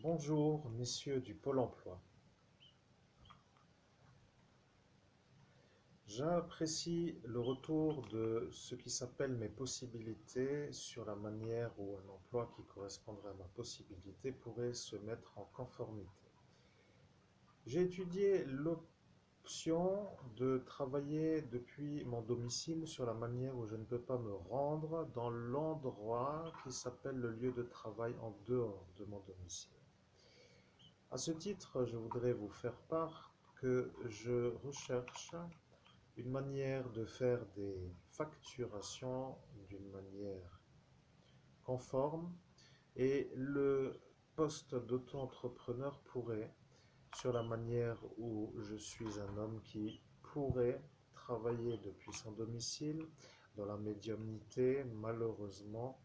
Bonjour, messieurs du Pôle emploi. J'apprécie le retour de ce qui s'appelle mes possibilités sur la manière où un emploi qui correspondrait à ma possibilité pourrait se mettre en conformité. J'ai étudié l'option de travailler depuis mon domicile sur la manière où je ne peux pas me rendre dans l'endroit qui s'appelle le lieu de travail en dehors de mon domicile. À ce titre, je voudrais vous faire part que je recherche une manière de faire des facturations d'une manière conforme et le poste d'auto-entrepreneur pourrait, sur la manière où je suis un homme qui pourrait travailler depuis son domicile, dans la médiumnité, malheureusement,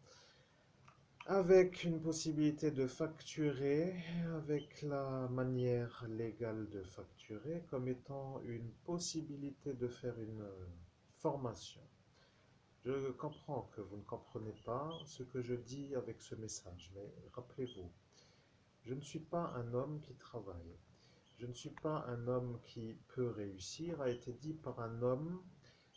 avec une possibilité de facturer, avec la manière légale de facturer, comme étant une possibilité de faire une formation. Je comprends que vous ne comprenez pas ce que je dis avec ce message, mais rappelez-vous, je ne suis pas un homme qui travaille. Je ne suis pas un homme qui peut réussir, a été dit par un homme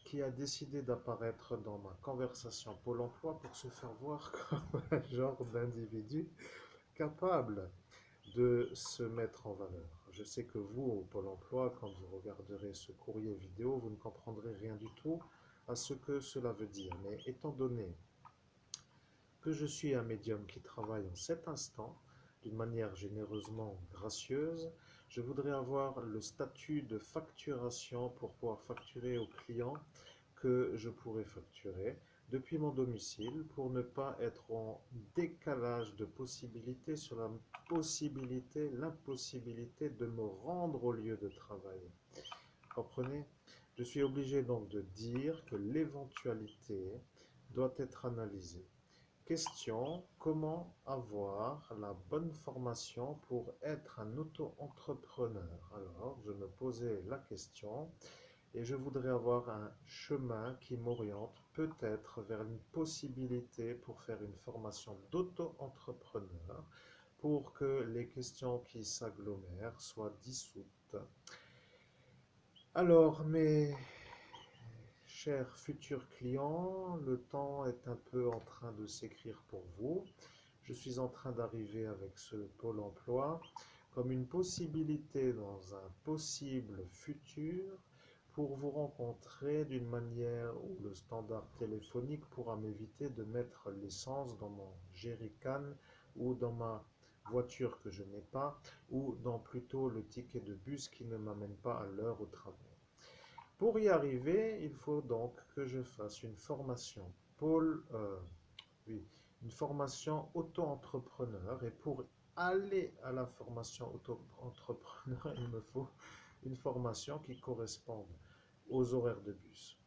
qui a décidé d'apparaître dans ma conversation Pôle emploi pour se faire voir comme un genre d'individu capable de se mettre en valeur. Je sais que vous, au Pôle emploi, quand vous regarderez ce courrier vidéo, vous ne comprendrez rien du tout à ce que cela veut dire. Mais étant donné que je suis un médium qui travaille en cet instant, d'une manière généreusement gracieuse, je voudrais avoir le statut de facturation pour pouvoir facturer aux clients que je pourrais facturer depuis mon domicile pour ne pas être en décalage de possibilités sur la possibilité, l'impossibilité de me rendre au lieu de travail. Comprenez? Je suis obligé donc de dire que l'éventualité doit être analysée. Question, comment avoir la bonne formation pour être un auto-entrepreneur? Alors, je me posais la question et je voudrais avoir un chemin qui m'oriente peut-être vers une possibilité pour faire une formation d'auto-entrepreneur pour que les questions qui s'agglomèrent soient dissoutes. Alors, mes chers futurs clients, le temps est un peu en train de s'écrire pour vous. Je suis en train d'arriver avec ce pôle emploi comme une possibilité dans un possible futur pour vous rencontrer d'une manière où le standard téléphonique pourra m'éviter de mettre l'essence dans mon jerrycan ou dans ma voiture que je n'ai pas ou dans plutôt le ticket de bus qui ne m'amène pas à l'heure au travail. Pour y arriver, il faut donc que je fasse une formation pôle, oui, une formation auto-entrepreneur. Et pour aller à la formation auto-entrepreneur, il me faut une formation qui corresponde aux horaires de bus.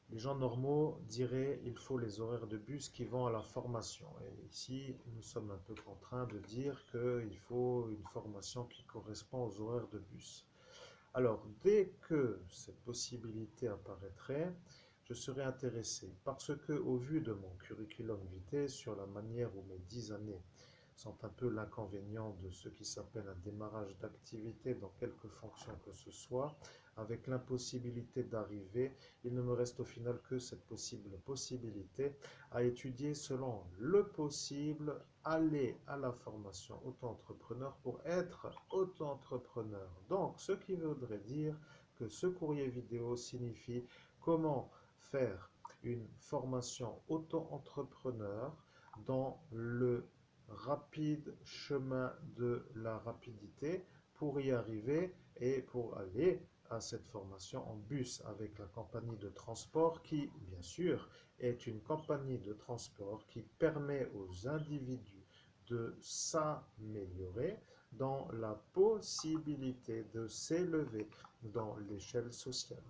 Les gens normaux diraient il faut les horaires de bus qui vont à la formation. Et ici, nous sommes un peu contraints de dire qu'il faut une formation qui correspond aux horaires de bus. Alors, dès que cette possibilité apparaîtrait, je serais intéressé parce que, au vu de mon curriculum vitae, sur la manière où mes 10 années sont un peu l'inconvénient de ce qui s'appelle un démarrage d'activité dans quelque fonction que ce soit, avec l'impossibilité d'arriver, il ne me reste au final que cette possibilité à étudier selon le possible, aller à la formation auto-entrepreneur pour être auto-entrepreneur. Donc, ce qui voudrait dire que ce courrier vidéo signifie comment faire une formation auto-entrepreneur dans le rapide chemin de la rapidité pour y arriver et pour aller à cette formation en bus avec la compagnie de transport qui, bien sûr, est une compagnie de transport qui permet aux individus de s'améliorer dans la possibilité de s'élever dans l'échelle sociale.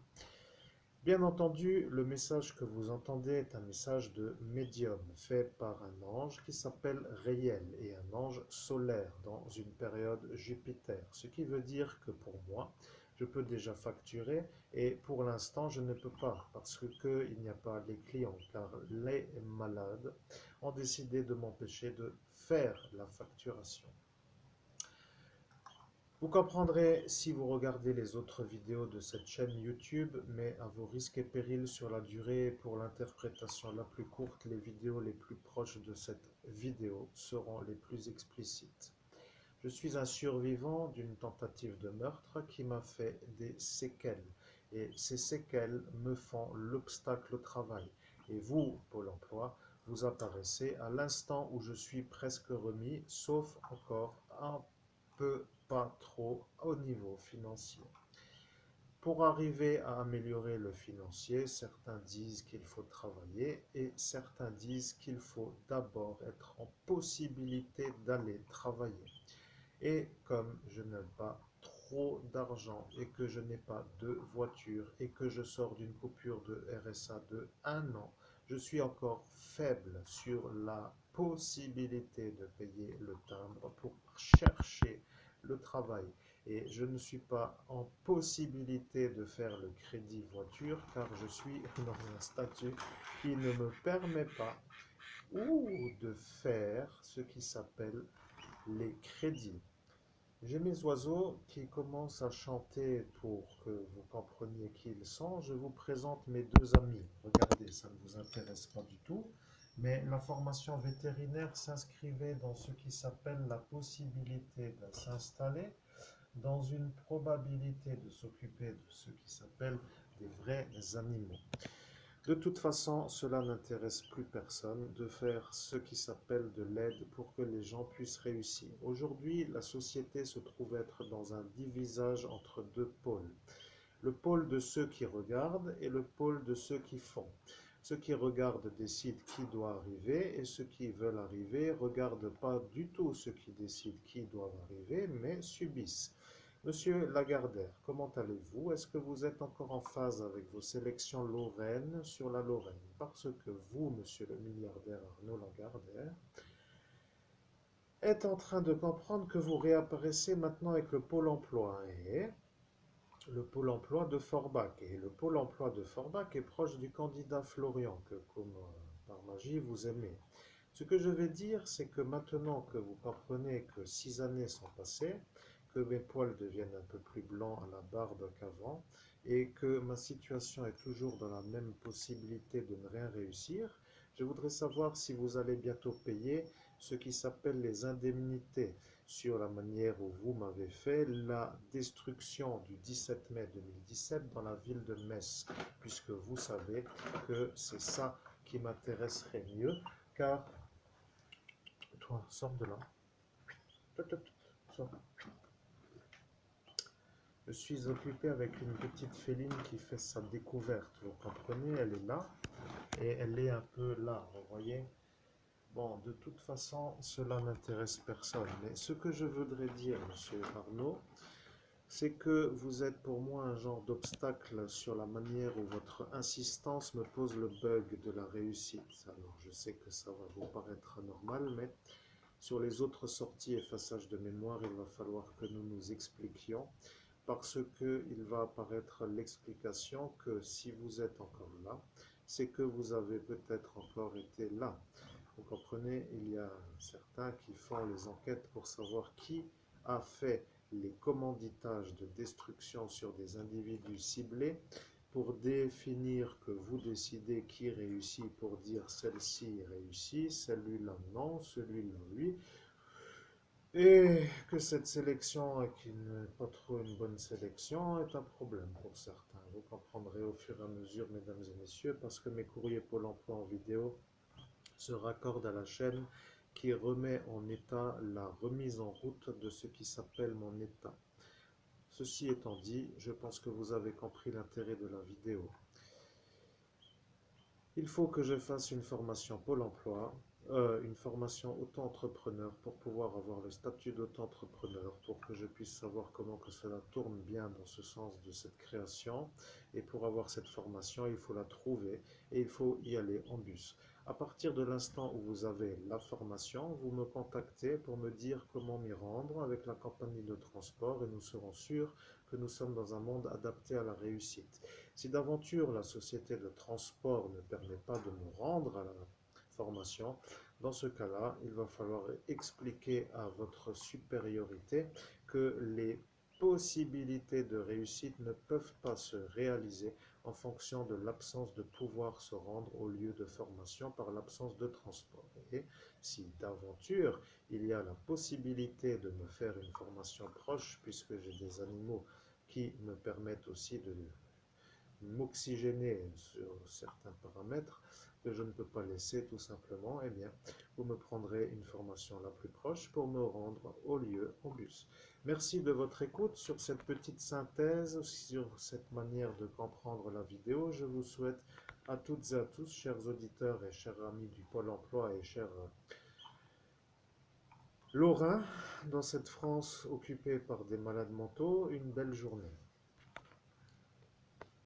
Bien entendu, le message que vous entendez est un message de médium fait par un ange qui s'appelle Réel et un ange solaire dans une période Jupiter. Ce qui veut dire que pour moi, Je peux déjà facturer et pour l'instant, je ne peux pas parce qu'il n'y a pas les clients car les malades ont décidé de m'empêcher de faire la facturation. Vous comprendrez si vous regardez les autres vidéos de cette chaîne YouTube, mais à vos risques et périls sur la durée et pour l'interprétation la plus courte, les vidéos les plus proches de cette vidéo seront les plus explicites. Je suis un survivant d'une tentative de meurtre qui m'a fait des séquelles. Et ces séquelles me font l'obstacle au travail. Et vous, Pôle emploi, vous apparaissez à l'instant où je suis presque remis, sauf encore un peu, pas trop, au niveau financier. Pour arriver à améliorer le financier, certains disent qu'il faut travailler et certains disent qu'il faut d'abord être en possibilité d'aller travailler. Et comme je n'ai pas trop d'argent et que je n'ai pas de voiture et que je sors d'une coupure de RSA de 1 an, je suis encore faible sur la possibilité de payer le timbre pour chercher le travail. Et je ne suis pas en possibilité de faire le crédit voiture car je suis dans un statut qui ne me permet pas ou de faire ce qui s'appelle les crédits. J'ai mes oiseaux qui commencent à chanter pour que vous compreniez qui ils sont. Je vous présente mes deux amis. Regardez, ça ne vous intéresse pas du tout, mais la formation vétérinaire s'inscrivait dans ce qui s'appelle la possibilité de s'installer dans une probabilité de s'occuper de ce qui s'appelle des vrais animaux. De toute façon, cela n'intéresse plus personne de faire ce qui s'appelle de l'aide pour que les gens puissent réussir. Aujourd'hui, la société se trouve être dans un divisage entre deux pôles. Le pôle de ceux qui regardent et le pôle de ceux qui font. Ceux qui regardent décident qui doit arriver et ceux qui veulent arriver ne regardent pas du tout ceux qui décident qui doivent arriver, mais subissent. Monsieur Lagardère, comment allez-vous? Est-ce que vous êtes encore en phase avec vos sélections lorraines sur la Lorraine? Parce que vous, monsieur le milliardaire Arnaud Lagardère, êtes en train de comprendre que vous réapparaissez maintenant avec le Pôle emploi et le Pôle emploi de Forbach. Et le Pôle emploi de Forbach est proche du candidat Florian, que comme par magie vous aimez. Ce que je vais dire, c'est que maintenant que vous comprenez que 6 années sont passées, que mes poils deviennent un peu plus blancs à la barbe qu'avant, et que ma situation est toujours dans la même possibilité de ne rien réussir, je voudrais savoir si vous allez bientôt payer ce qui s'appelle les indemnités sur la manière où vous m'avez fait la destruction du 17 mai 2017 dans la ville de Metz, puisque vous savez que c'est ça qui m'intéresserait mieux, car toi, sors de là. Sors. Je suis occupé avec une petite féline qui fait sa découverte. Vous comprenez, elle est là et elle est un peu là, vous voyez. Bon, de toute façon, cela n'intéresse personne. Mais ce que je voudrais dire, monsieur Arnaud, c'est que vous êtes pour moi un genre d'obstacle sur la manière où votre insistance me pose le bug de la réussite. Alors, je sais que ça va vous paraître normal, mais sur les autres sorties effaçage de mémoire, il va falloir que nous nous expliquions parce qu'il va apparaître l'explication que si vous êtes encore là, c'est que vous avez peut-être encore été là. Vous comprenez, il y a certains qui font les enquêtes pour savoir qui a fait les commanditages de destruction sur des individus ciblés pour définir que vous décidez qui réussit pour dire celle-ci réussit, celui-là non, celui-là oui, et que cette sélection, qui n'est pas trop une bonne sélection, est un problème pour certains. Vous comprendrez au fur et à mesure, mesdames et messieurs, parce que mes courriers Pôle emploi en vidéo se raccordent à la chaîne qui remet en état la remise en route de ce qui s'appelle mon état. Ceci étant dit, je pense que vous avez compris l'intérêt de la vidéo. Il faut que je fasse une formation Pôle emploi, une formation auto-entrepreneur pour pouvoir avoir le statut d'auto-entrepreneur, pour que je puisse savoir comment que cela tourne bien dans ce sens de cette création. Et pour avoir cette formation, il faut la trouver et il faut y aller en bus. À partir de l'instant où vous avez la formation, vous me contactez pour me dire comment m'y rendre avec la compagnie de transport et nous serons sûrs que nous sommes dans un monde adapté à la réussite. Si d'aventure la société de transport ne permet pas de me rendre à la formation, dans ce cas-là, il va falloir expliquer à votre supériorité que les possibilités de réussite ne peuvent pas se réaliser en fonction de l'absence de pouvoir se rendre au lieu de formation par l'absence de transport. Et si d'aventure il y a la possibilité de me faire une formation proche, puisque j'ai des animaux qui me permettent aussi de m'oxygéner sur certains paramètres que je ne peux pas laisser tout simplement, eh bien, vous me prendrez une formation la plus proche pour me rendre au lieu en bus. Merci de votre écoute sur cette petite synthèse, sur cette manière de comprendre la vidéo. Je vous souhaite à toutes et à tous, chers auditeurs et chers amis du Pôle emploi et chers Lorrains, dans cette France occupée par des malades mentaux, une belle journée.